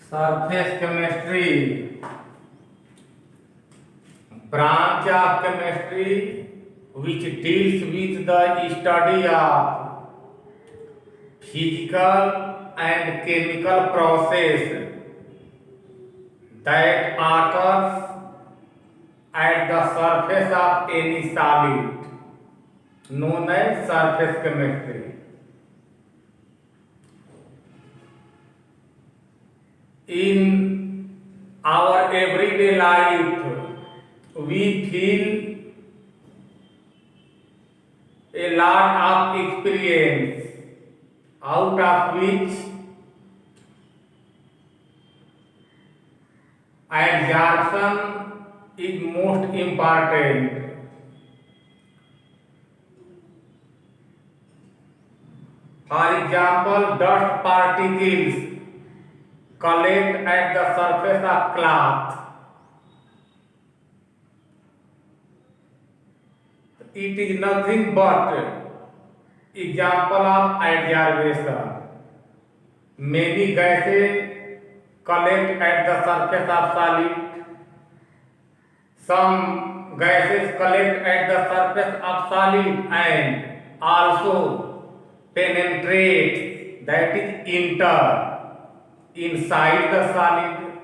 Surface chemistry, branch of chemistry which deals with the study of physical and chemical process that occurs at the surface of any solid, known as surface chemistry. In our everyday life, we feel a lot of experience, out of which absorption is most important. For example, dust particles collect at the surface of cloth. It is nothing but example of adsorption. Many gases collect at the surface of solid. Some gases collect at the surface of solid and also penetrate, that is enter inside the solid.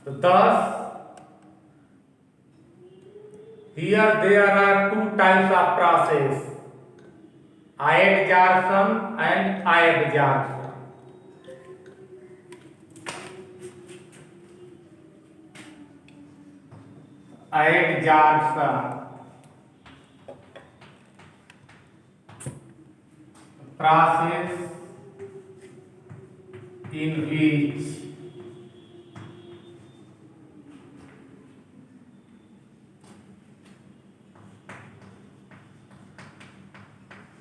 Thus, here there are two types of process, adsorption and absorption. Adsorption process in which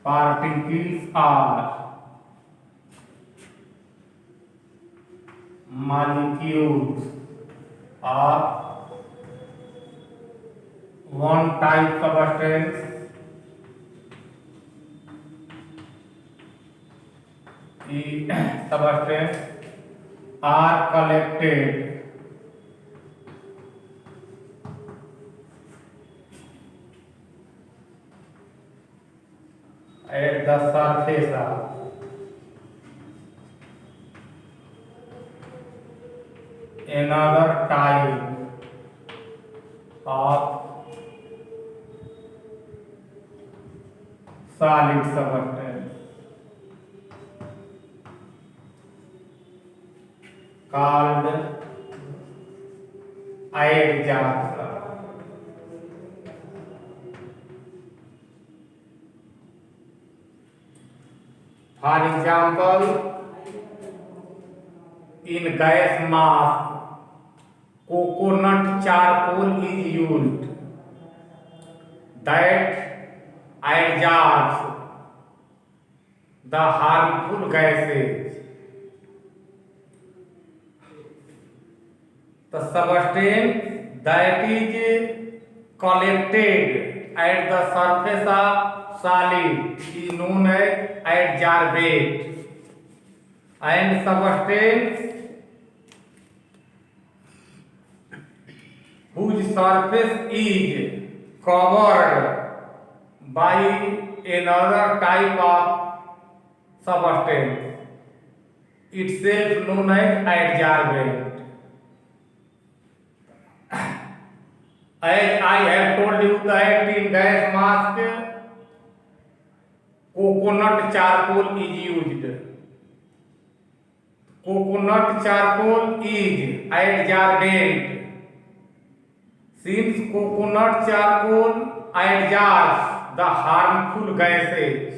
particles are molecules of one type substance substance are collected at the surface of another type of solid substance called adsorption. For example, in gas mask, coconut charcoal is used that adsorbs the harmful gases. The substance that is collected at the surface of solid is known as adsorbate, and substance whose surface is covered by another type of substance itself known as adsorbate. As I have told you that in gas mask coconut charcoal is used. Coconut charcoal is adsorbent. Since coconut charcoal adsorbs the harmful gases,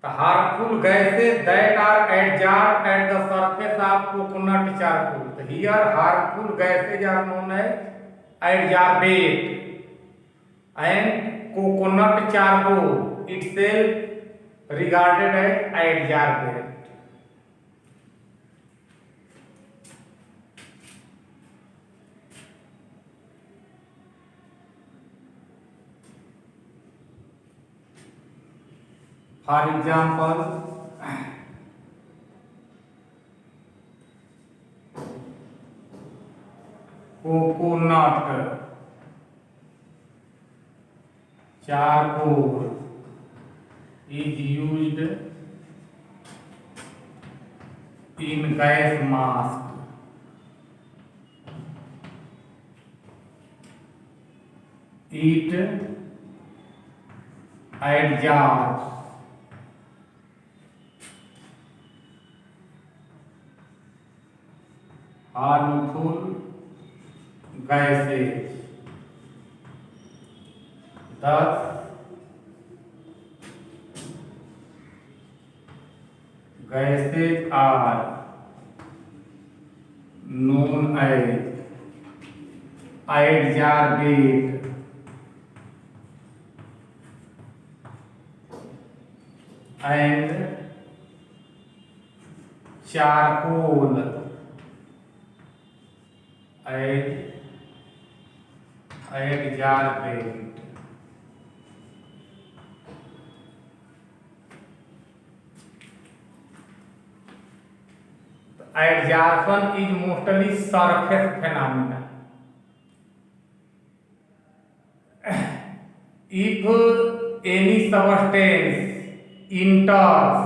the harmful gases that are adsorbed at the surface of coconut charcoal. Here harmful gases are known as adsorbate, and coconut charcoal itself regarded as adsorbate. For example, coconut, charcoal is used in gas mask. It adsorbs harmful gases. Thus, gases are known as adsorbate and charcoal adsorbate. Adsorption is mostly surface phenomena. If any substance enters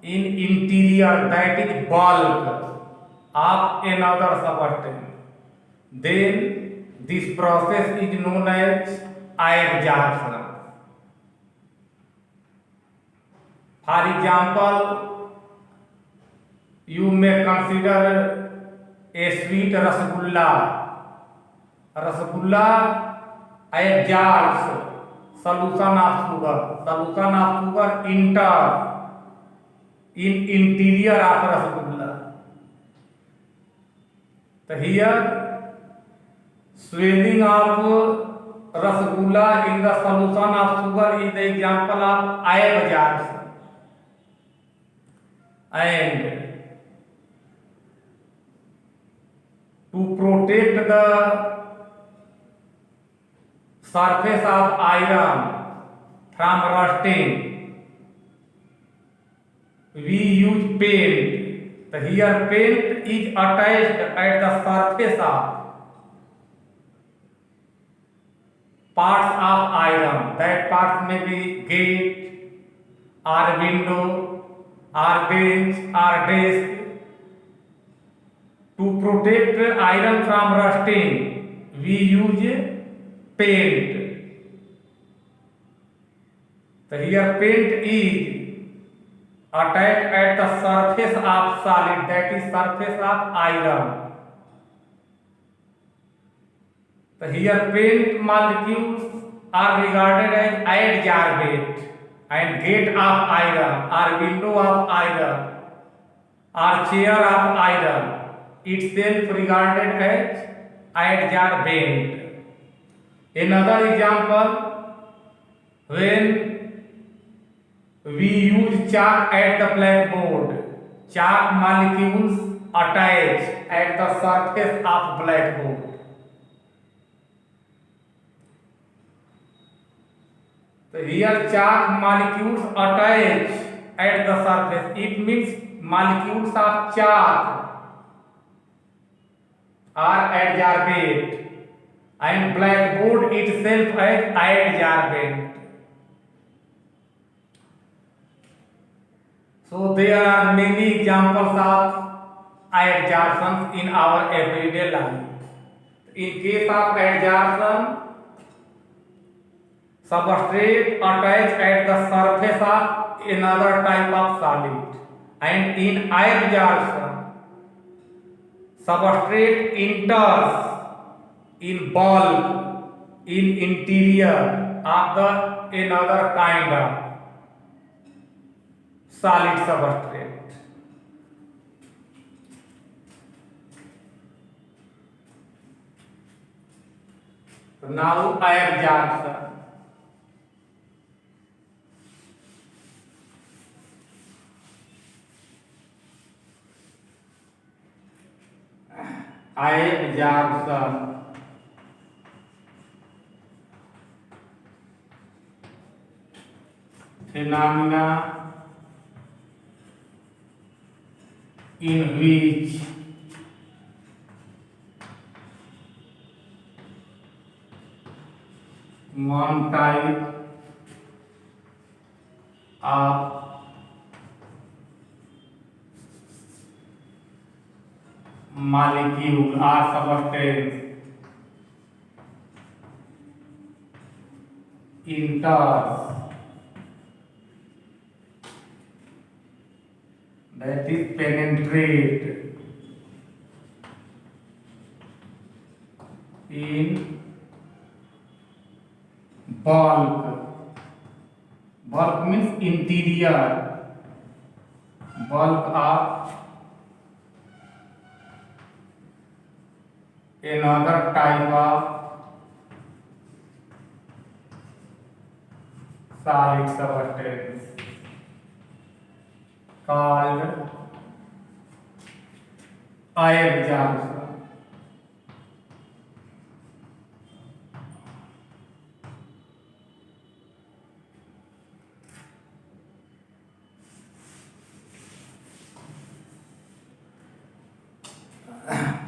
in interior, that is bulk of another substance, then this process is known as adsorption. For example, you may consider a sweet rasgulla. Rasgulla absorbs solution of sugar. Solution of sugar enters in interior of rasgulla. So here, swelling of rasgulla in the solution of sugar is the example of absorption. And to protect the surface of iron from rusting, we use paint. So here paint is attached at the surface of parts of iron. That parts may be gate or window or bench or desk. To protect iron from rusting, we use paint. So here paint is attached at the surface of solid, that is surface of iron. So here paint molecules are regarded as adsorbate, and gate of iron or window of iron or chair of iron itself regarded as adsorbate. Another example, when we use chalk at the blackboard, chalk molecules attach at the surface of blackboard. So here chalk molecules attach at the surface. It means molecules of chalk are adsorbate and blackboard itself as adsorbate. So there are many examples of adsorption in our everyday life. In case of adsorption, substrate attached at the surface of another type of solid, and in adsorption, substrate enters in bulk in interior of the another kind of solid substrate. So now adsorption. Adsorption phenomena in which one type of molecule or substance enters, that is penetrate in bulk. Bulk means interior, bulk of another type of solid substance called absorption.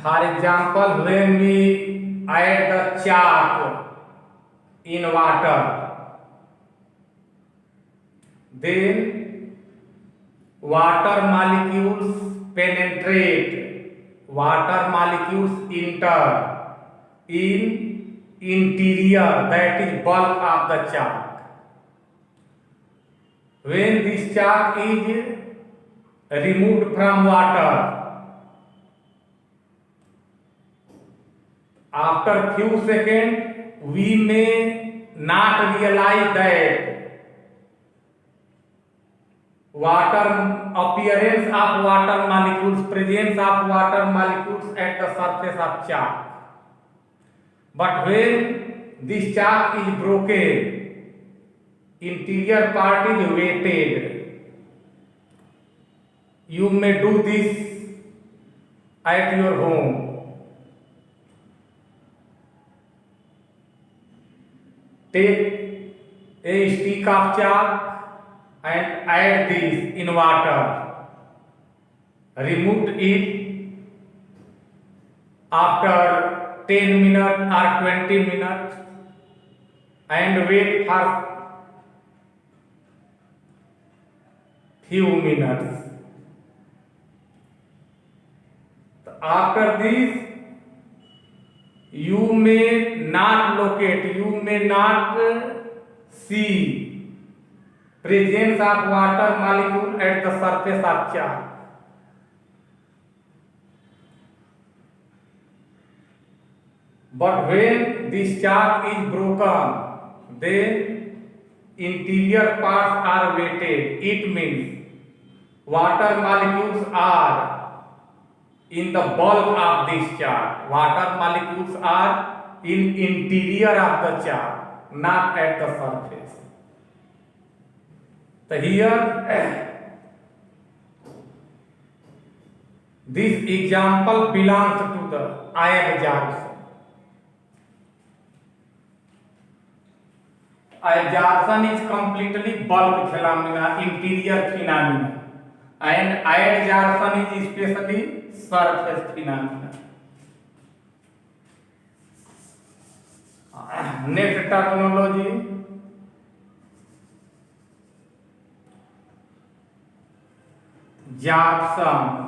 For example, when we add the chalk in water, then water molecules penetrate, water molecules enter in interior, that is bulk of the chalk. When this chalk is removed from water, after few seconds, we may not realize that appearance of water molecules, presence of water molecules at the surface of chalk. But when this chalk is broken, interior part is weighted. You may do this at your home. Take a stick of chalk and add this in water. Remove it after 10 minutes or 20 minutes and wait for few minutes. After this, you may not locate, you may not see presence of water molecule at the surface of chalk. But when this chalk is broken, then interior parts are weighted. It means water molecules are in the bulk of this chalk. Water molecules are in interior of the chalk, not at the surface. So here, this example belongs to the absorption. Absorption is completely bulk phenomena, interior phenomena, and adsorption is especially surface phenomena. Next terminology, absorption.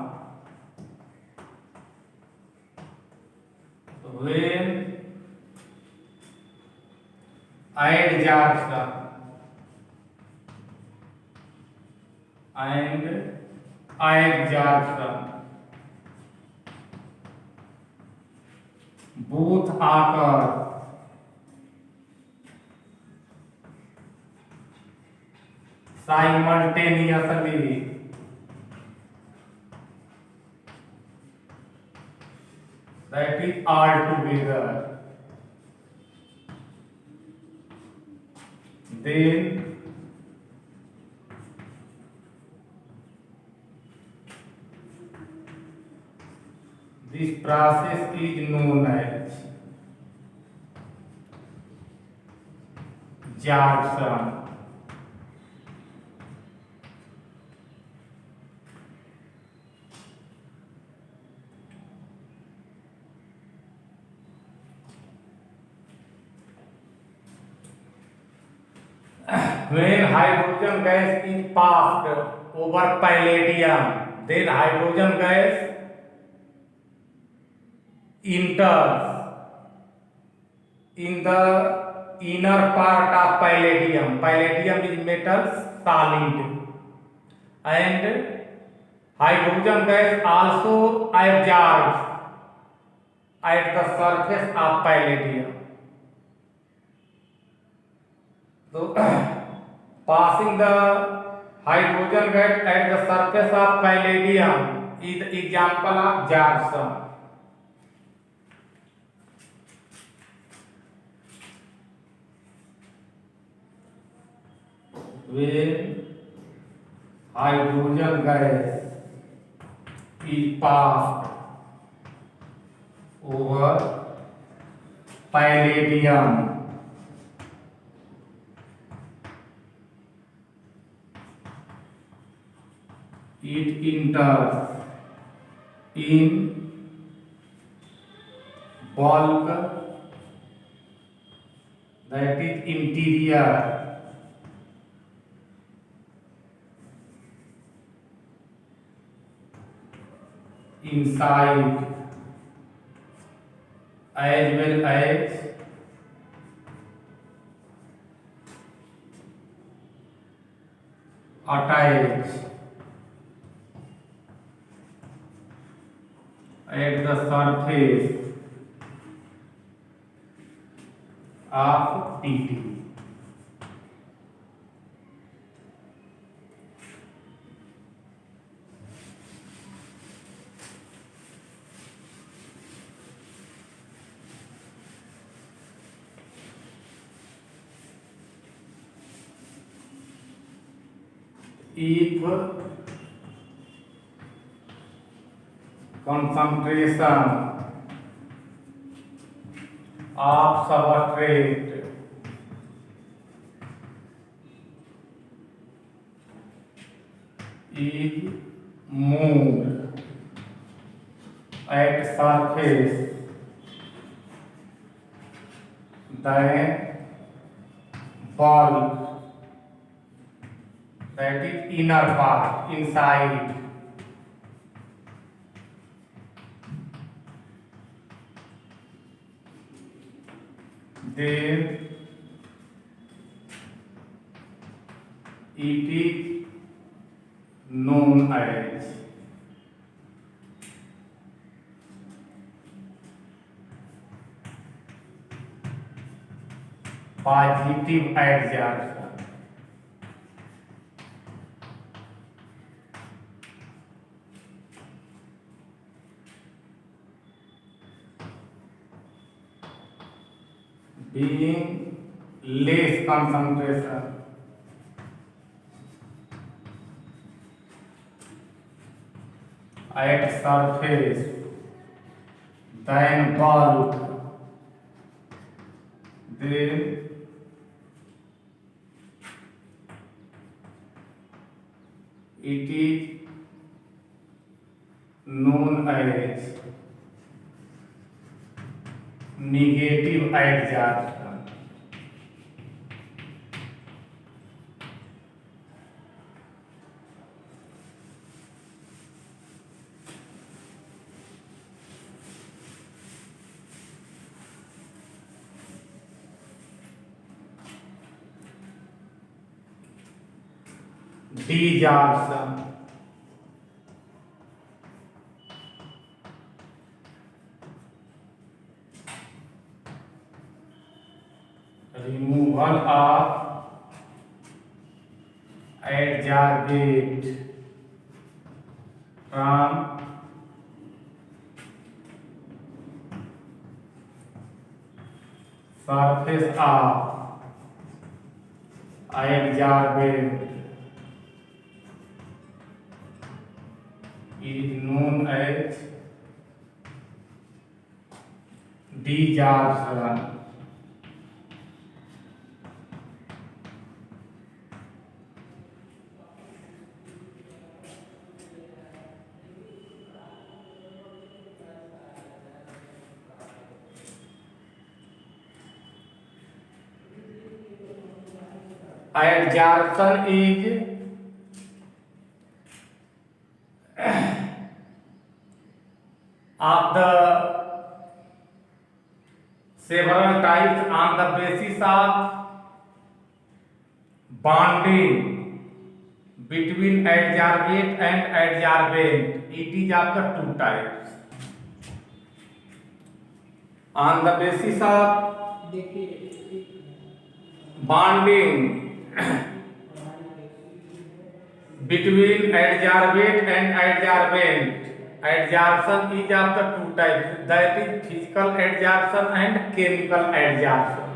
When adsorption and absorption both occur simultaneously, that is all together, then this process is known as absorption. when hydrogen gas is passed over palladium, then hydrogen gas enters in the inner part of palladium. Palladium is metal solid, and hydrogen gas also absorbs at the surface of palladium. So, passing the hydrogen gas at the surface of palladium is the example of absorption. When hydrogen gas is passed over palladium, it enters in bulk, that is interior, inside, as well as attached at the surface of TT. If concentration of substrate is moved at surface, then bulk, that is inner part, inside, then it is known as positive adsorption. Being less concentration, at surface, then bulk, then it is known as negative adsorption. Desorption. Removal of adsorbate from surface of adsorbate is known as desorption. Adsorption is of the several types on the basis of bonding between adsorbate and adsorbent. It is of the two types. On the basis of bonding between adsorbate and adsorbent, adsorption is of the two types, that is physical adsorption and chemical adsorption.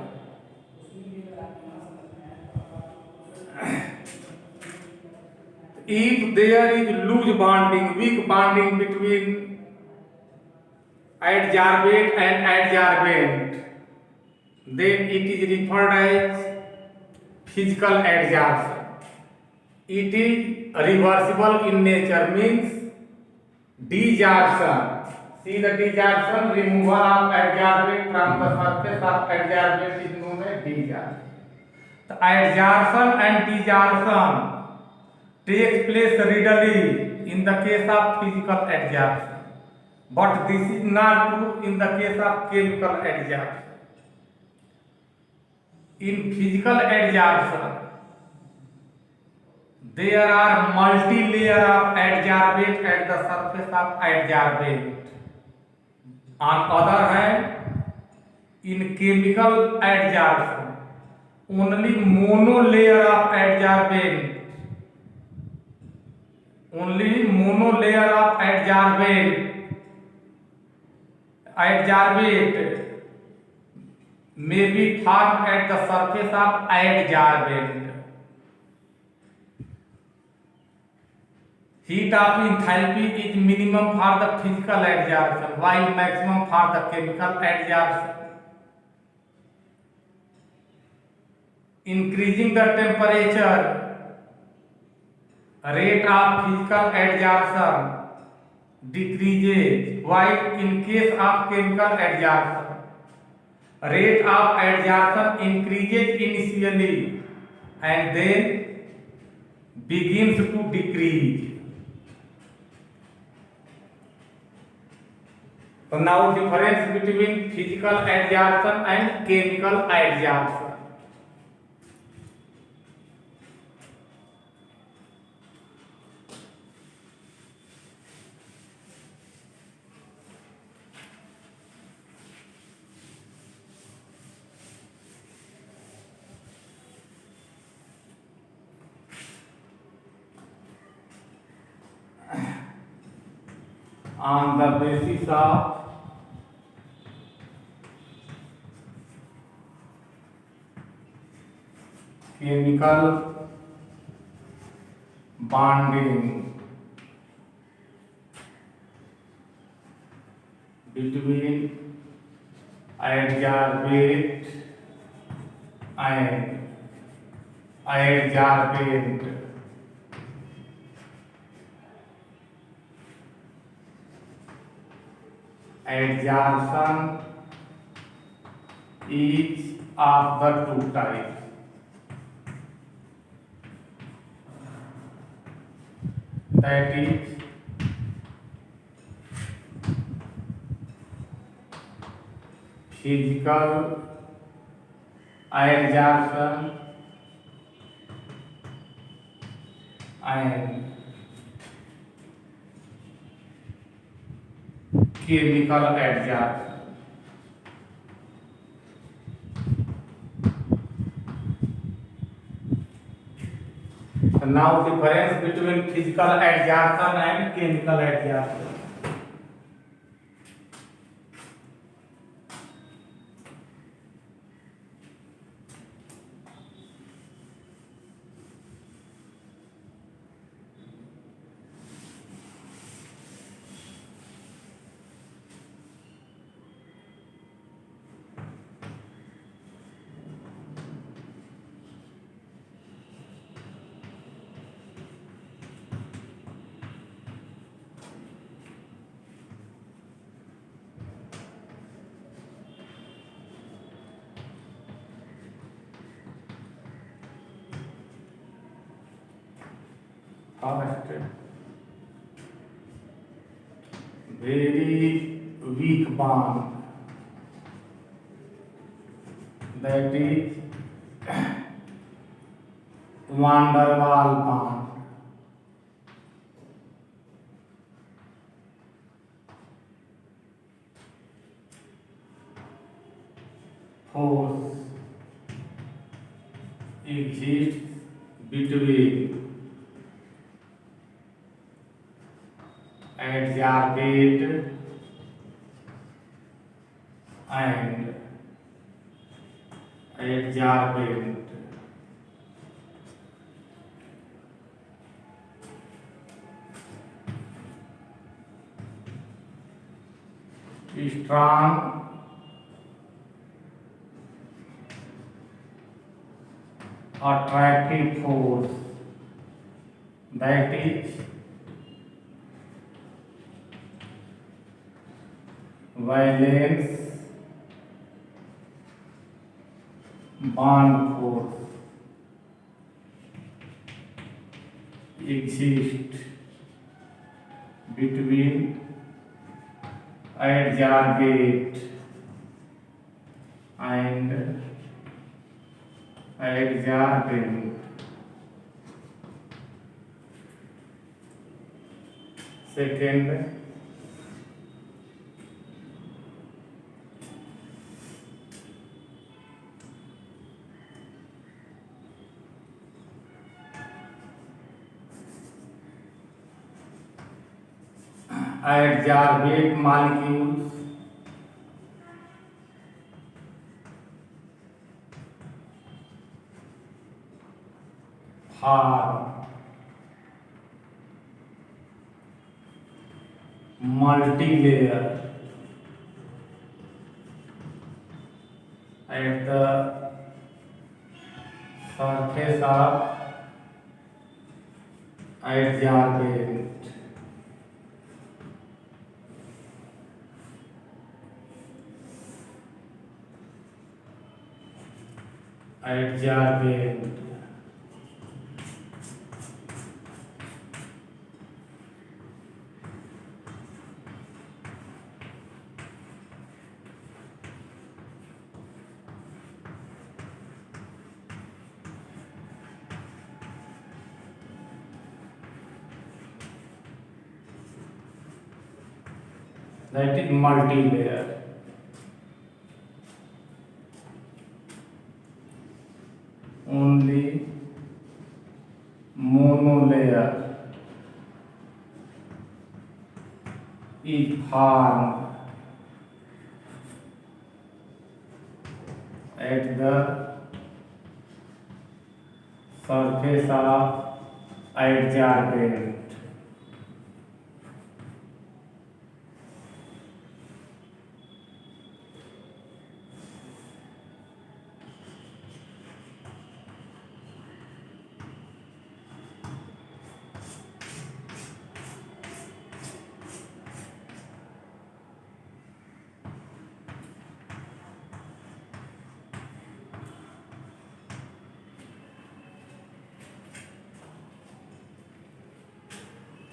If there is loose bonding, weak bonding between adsorbate and adsorbent, then it is referred as physical adsorption. It is reversible in nature, means desorption. See the desorption, removal of adsorbate from the surface of adsorbate is known as desorption. The adsorption and desorption takes place readily in the case of physical adsorption, but this is not true in the case of chemical adsorption. In physical adsorption, there are multi-layer of adsorbate at the surface of adsorbate. On other hand, in chemical adsorption, only monolayer of adsorbate may be found at the surface of adsorbate. Heat of enthalpy is minimum for the physical adsorption, while maximum for the chemical adsorption. Increasing the temperature, rate of physical adsorption decreases, while in case of chemical adsorption, rate of adsorption increases initially and then begins to decrease. So now difference between physical adsorption and chemical adsorption. On the basis of chemical bonding between adsorbate and adsorbent, adsorption is of the two types. That is physical adsorption and chemical adsorption. So now difference between physical adsorption and chemical adsorption. First, very weak bond, that is van der Waal bond. Force exists between adsorbate and adsorbent. Strong attractive force, that is valence bond force, exists between adsorbate and adsorbent. Second, adsorbate molecules form multi-layer at the surface of adsorbent. Adsorbent. That is multi-layer. Only monolayer is formed at the surface of adsorbent.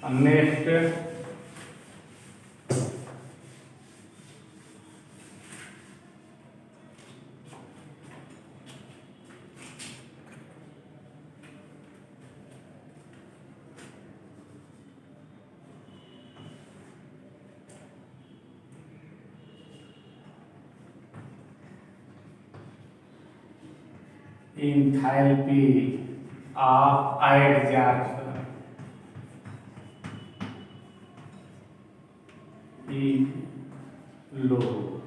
Next, enthalpy of adsorption is low.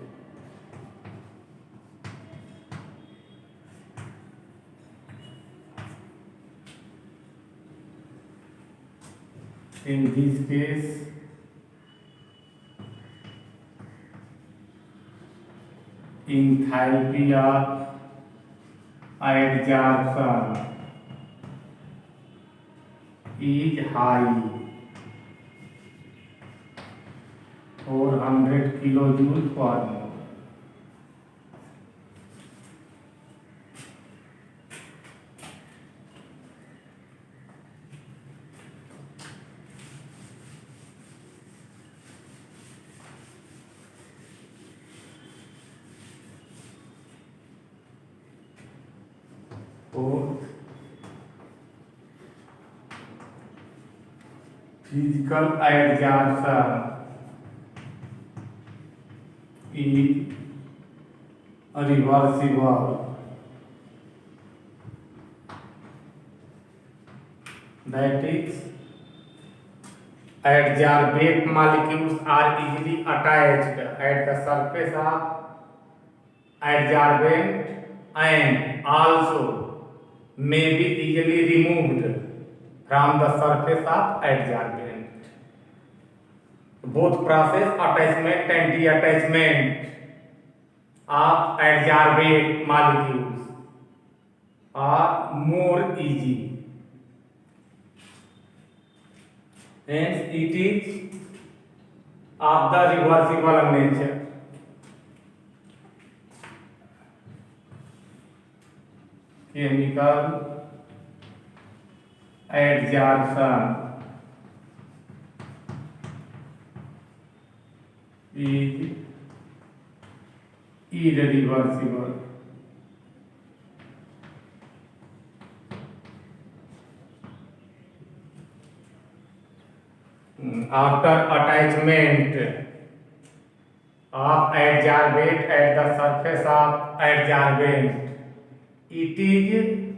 In this case, enthalpy of adsorption is high, 400 kilojoule per mole. physical adsorption is reversible. That is, adsorbate molecules are easily attached at the surface of adsorbent and also may be easily removed from the surface of adsorbent. Both process, attachment and detachment of adsorbate molecules are more easy. Hence, it is of the reversible nature. Chemical adsorption is irreversible. After attachment of adsorbate at the surface of adsorbent, it is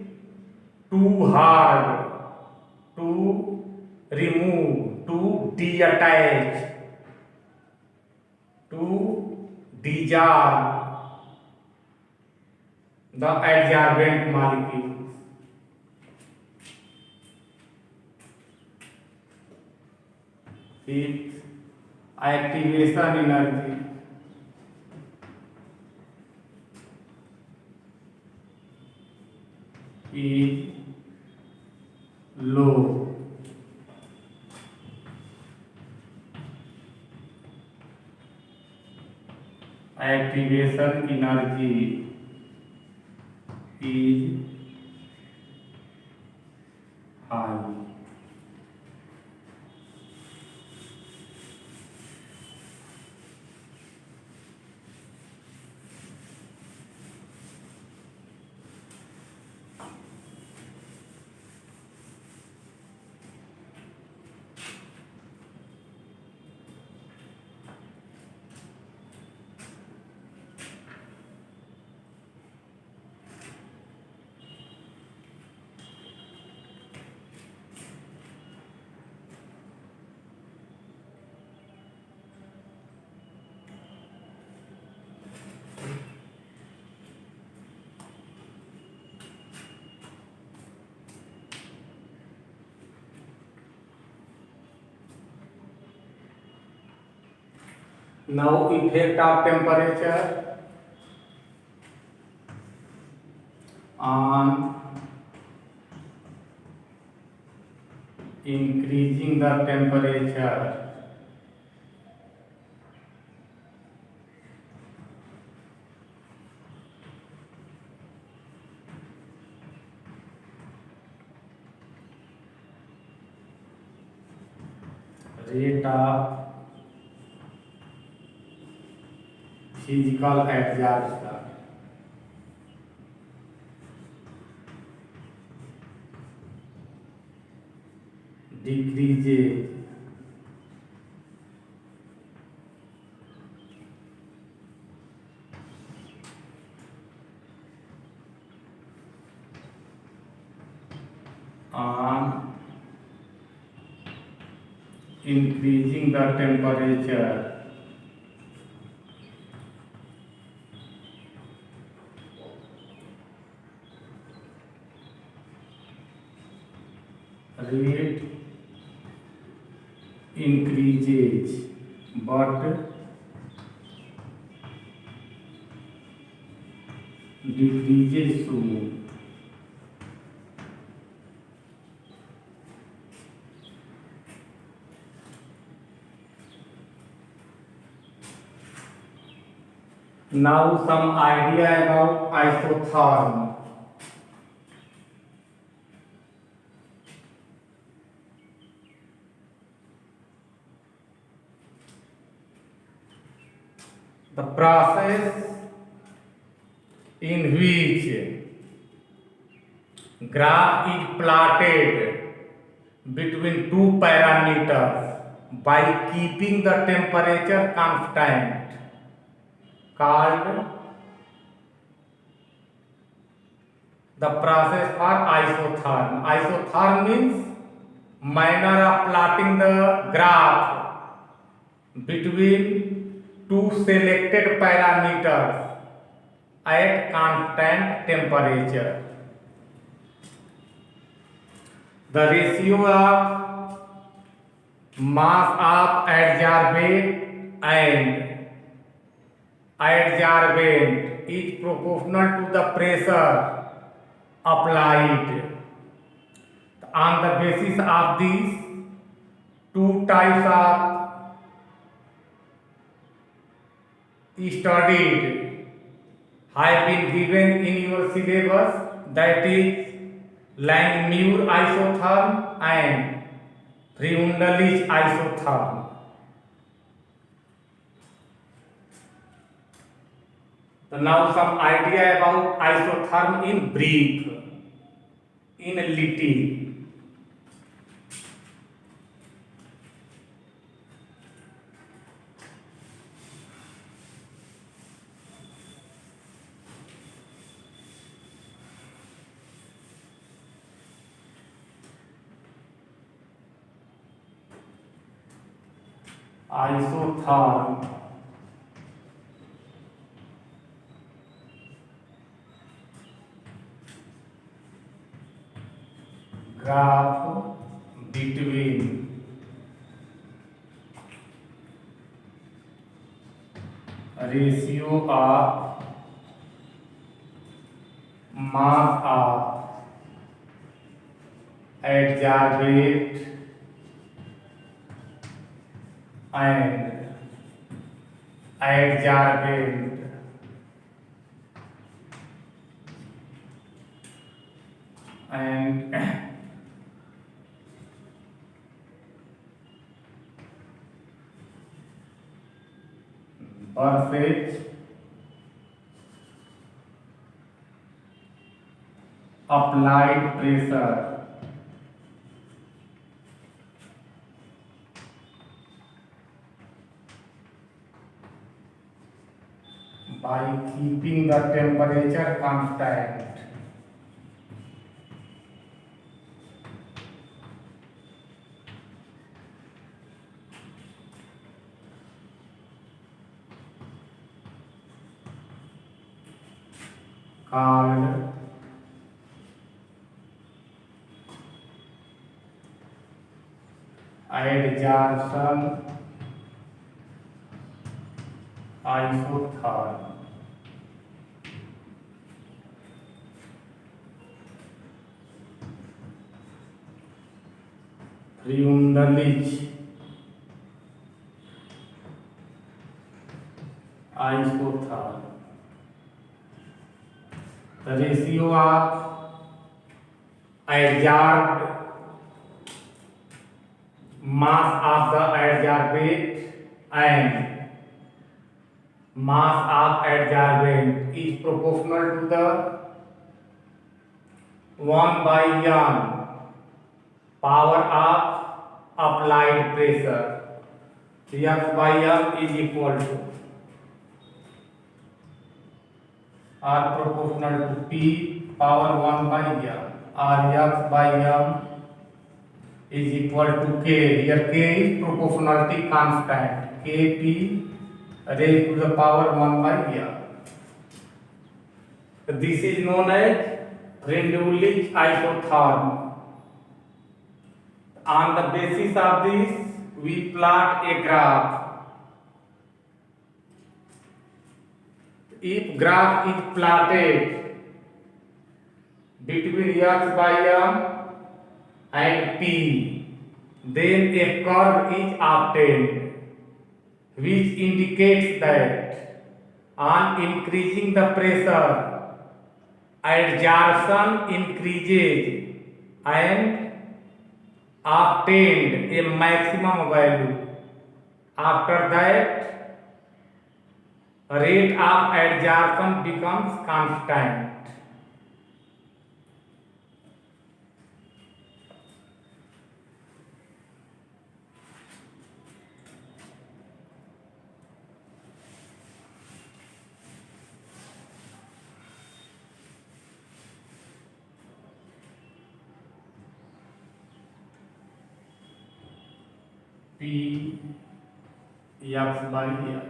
too hard to remove, to detach, to dissolve the adsorbent molecules. Its activation energy is low. Activation energy is high. Now, effect of temperature on increasing the temperature. Rate of physical adsorption decreases on increasing the temperature. Rate increases but decreases soon. Now some idea about isotherm. The process in which graph is plotted between two parameters by keeping the temperature constant called the process for isotherm. Isotherm means manner of plotting the graph between two selected parameters at constant temperature. The ratio of mass of adsorbate and adsorbent is proportional to the pressure applied. On the basis of these two types of studied have been given in your syllabus, that is Langmuir isotherm and Freundlich isotherm. So now some idea about isotherm in brief, in little. Isotherm graph between ratio of mass of adsorbate and adsorbent and versus applied pressure by keeping the temperature constant. Called adsorption isotherm. Freundlich isotherm. The ratio of adsorbed mass of the adsorbate and mass of adsorbent is proportional to the 1/n power of applied pressure. X by M is equal to or proportional to P power 1/n, or X by M is equal to K. Here K is proportionality constant. Kp raised to the power 1/n. This is known as Freundlich isotherm. On the basis of this, we plot a graph. If graph is plotted between X by M and P, then a curve is obtained which indicates that on increasing the pressure, adsorption increases and obtained a maximum value. After that, rate of adsorption becomes constant. P x by L.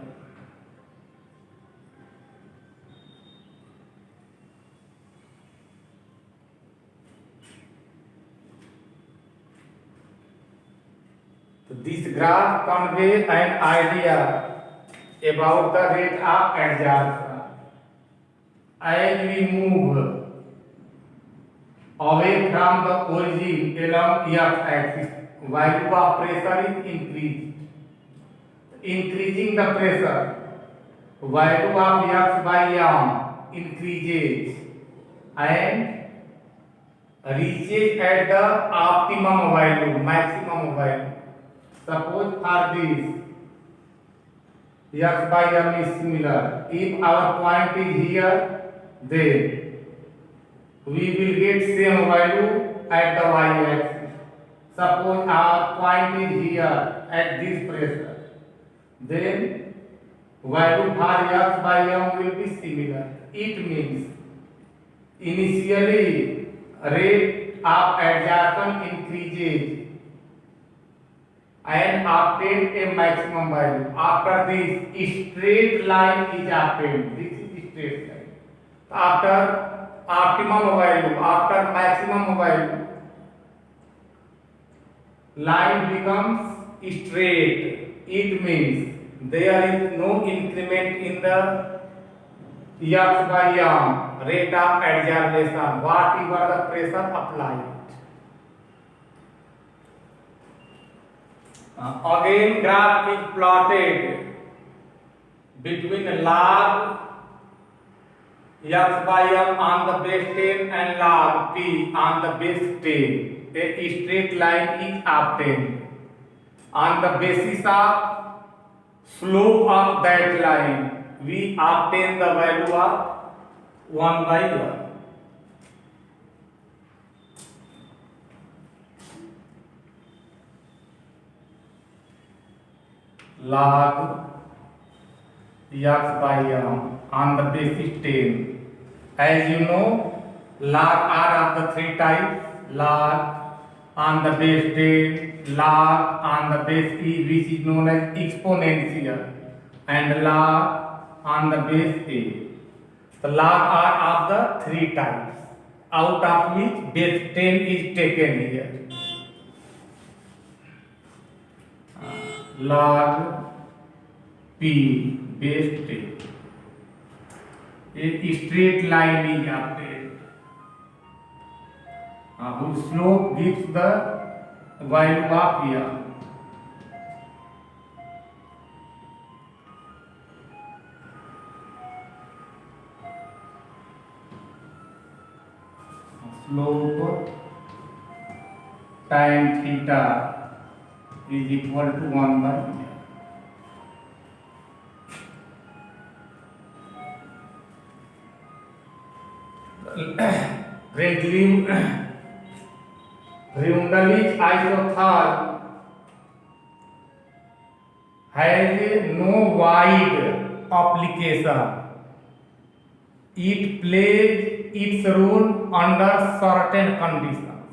So this graph conveys an idea about the rate of adsorption. As we move away from the origin along x-axis, value of pressure is increased. Increasing the pressure, value of x by m increases and reaches at the optimum value, maximum value. Suppose for this x by m is similar. If our point is here, then we will get same value at the y-axis. Suppose our point is here at this pressure, then value for x by m will be similar. It means initially rate of adsorption increases and obtain a maximum value. After this, straight line is obtained. This is straight line. After optimum value, after maximum value, line becomes straight. It means there is no increment in the x by m rate of adsorption, whatever the pressure applied. Again, graph is plotted between log x by m on the base 10 and log p on the base 10. A straight line is obtained. On the basis of slope of that line, we obtain the value of 1 by 1. Log x by m on the basis 10. As you know, log are of the three types: log on the base 10, log on the base e, which is known as exponential, and log on the base a. The log are of the three types, out of which base 10 is taken here. Log p base 10. A straight line is obtained whose slope gives the value of m. Slope tan theta is equal to 1 by m. Grundalich isotherm has no wide application. It plays its role under certain conditions.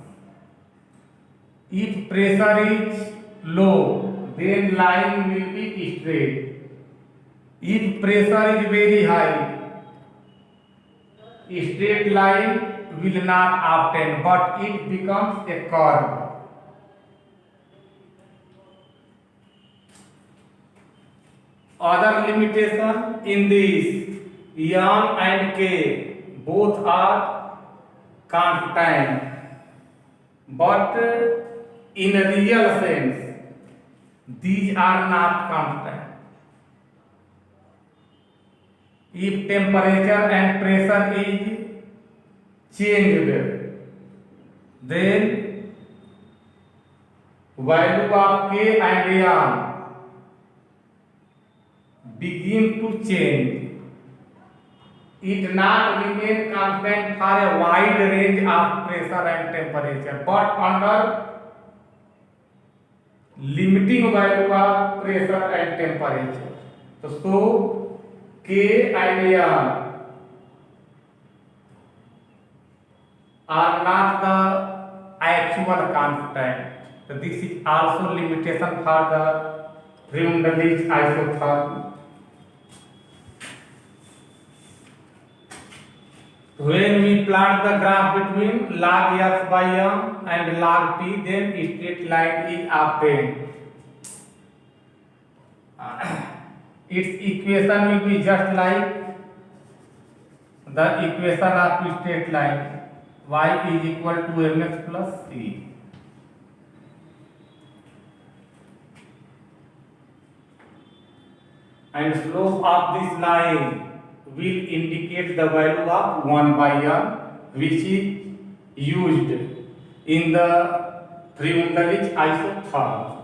If pressure is low, then line will be straight. If pressure is very high, straight line will not obtain, but it becomes a curve. Other limitation in this, m and k both are constant, but in a real sense these are not constant. If temperature and pressure is changed, then value of k and m begin to change. It not remain constant for a wide range of pressure and temperature, but under limiting value of pressure and temperature. So k and m are not the actual constant. So this is also limitation for the Freundlich isotherm. When we plot the graph between log x by m and log t, then straight line is obtained. Its equation will be just like the equation of straight line, y is equal to mx plus c. And slope of this line will indicate the value of 1 by n, which is used in the Freundlich isotherm.